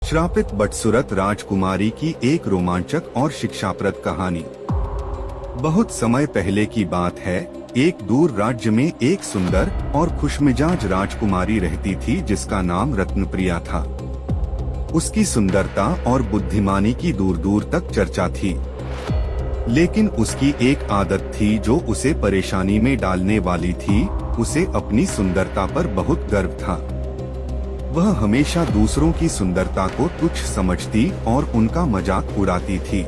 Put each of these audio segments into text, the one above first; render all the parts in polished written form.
श्रापित बदसूरत राजकुमारी की एक रोमांचक और शिक्षाप्रद कहानी। बहुत समय पहले की बात है। एक दूर राज्य में एक सुंदर और खुशमिजाज राजकुमारी रहती थी जिसका नाम रत्नप्रिया था। उसकी सुंदरता और बुद्धिमानी की दूर दूर तक चर्चा थी, लेकिन उसकी एक आदत थी जो उसे परेशानी में डालने वाली थी। उसे अपनी सुंदरता पर बहुत गर्व था। वह हमेशा दूसरों की सुंदरता को तुच्छ समझती और उनका मजाक उड़ाती थी।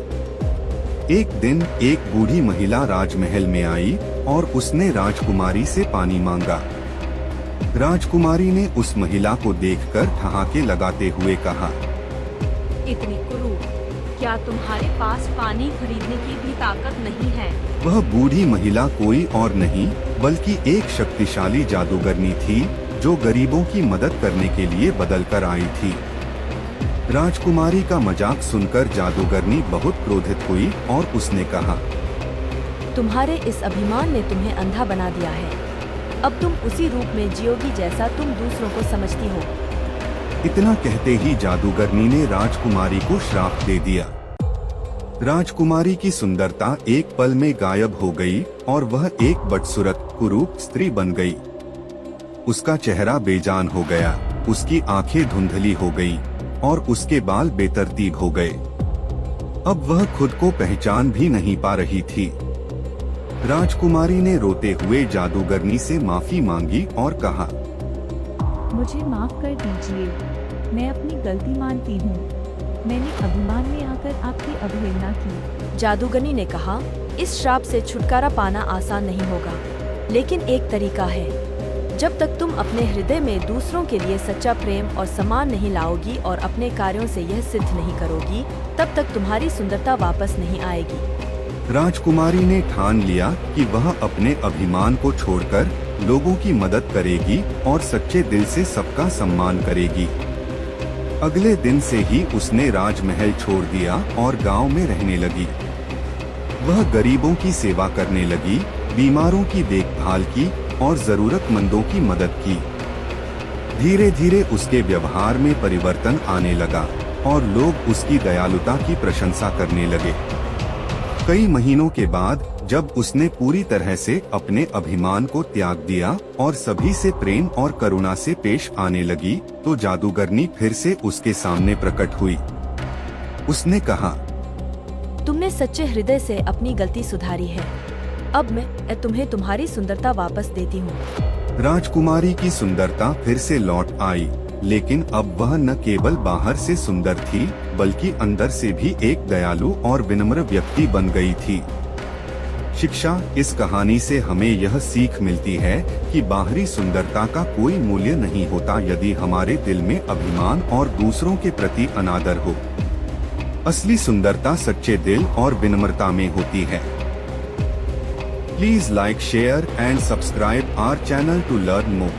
एक दिन एक बूढ़ी महिला राजमहल में आई और उसने राजकुमारी से पानी मांगा। राजकुमारी ने उस महिला को देखकर ठहाके लगाते हुए कहा, इतनी कुरूप, क्या तुम्हारे पास पानी खरीदने की भी ताकत नहीं है? वह बूढ़ी महिला कोई और नहीं बल्कि एक शक्तिशाली जादूगरनी थी जो गरीबों की मदद करने के लिए बदल कर आई थी। राजकुमारी का मजाक सुनकर जादूगरनी बहुत क्रोधित हुई और उसने कहा, तुम्हारे इस अभिमान ने तुम्हें अंधा बना दिया है। अब तुम उसी रूप में जियोगी जैसा तुम दूसरों को समझती हो। इतना कहते ही जादूगरनी ने राजकुमारी को श्राप दे दिया। राजकुमारी की सुंदरता एक पल में गायब हो गई और वह एक बदसूरत कुरूप स्त्री बन गई। उसका चेहरा बेजान हो गया, उसकी आंखें धुंधली हो गई और उसके बाल बेतरतीब हो गए। अब वह खुद को पहचान भी नहीं पा रही थी। राजकुमारी ने रोते हुए जादूगरनी से माफी मांगी और कहा, मुझे माफ कर दीजिए, मैं अपनी गलती मानती हूँ। मैंने अभिमान में आकर आपकी अवहेलना की। जादूगरनी ने कहा, इस श्राप से छुटकारा पाना आसान नहीं होगा, लेकिन एक तरीका है। जब तक तुम अपने हृदय में दूसरों के लिए सच्चा प्रेम और सम्मान नहीं लाओगी और अपने कार्यों से यह सिद्ध नहीं करोगी, तब तक तुम्हारी सुंदरता वापस नहीं आएगी। राजकुमारी ने ठान लिया कि वह अपने अभिमान को छोड़कर लोगों की मदद करेगी और सच्चे दिल से सबका सम्मान करेगी। अगले दिन से ही उसने राजमहल छोड़ दिया और गांव में रहने लगी। वह गरीबों की सेवा करने लगी, बीमारों की देखभाल की और जरूरतमंदों की मदद की। धीरे धीरे उसके व्यवहार में परिवर्तन आने लगा और लोग उसकी दयालुता की प्रशंसा करने लगे। कई महीनों के बाद जब उसने पूरी तरह से अपने अभिमान को त्याग दिया और सभी से प्रेम और करुणा से पेश आने लगी, तो जादूगरनी फिर से उसके सामने प्रकट हुई। उसने कहा, तुमने सच्चे हृदय से अपनी गलती सुधारी है। अब मैं तुम्हें तुम्हारी सुंदरता वापस देती हूँ। राजकुमारी की सुंदरता फिर से लौट आई, लेकिन अब वह न केवल बाहर से सुंदर थी बल्कि अंदर से भी एक दयालु और विनम्र व्यक्ति बन गई थी। शिक्षा: इस कहानी से हमें यह सीख मिलती है कि बाहरी सुंदरता का कोई मूल्य नहीं होता यदि हमारे दिल में अभिमान और दूसरों के प्रति अनादर हो। असली सुंदरता सच्चे दिल और विनम्रता में होती है। Please like, share and subscribe our channel to learn more.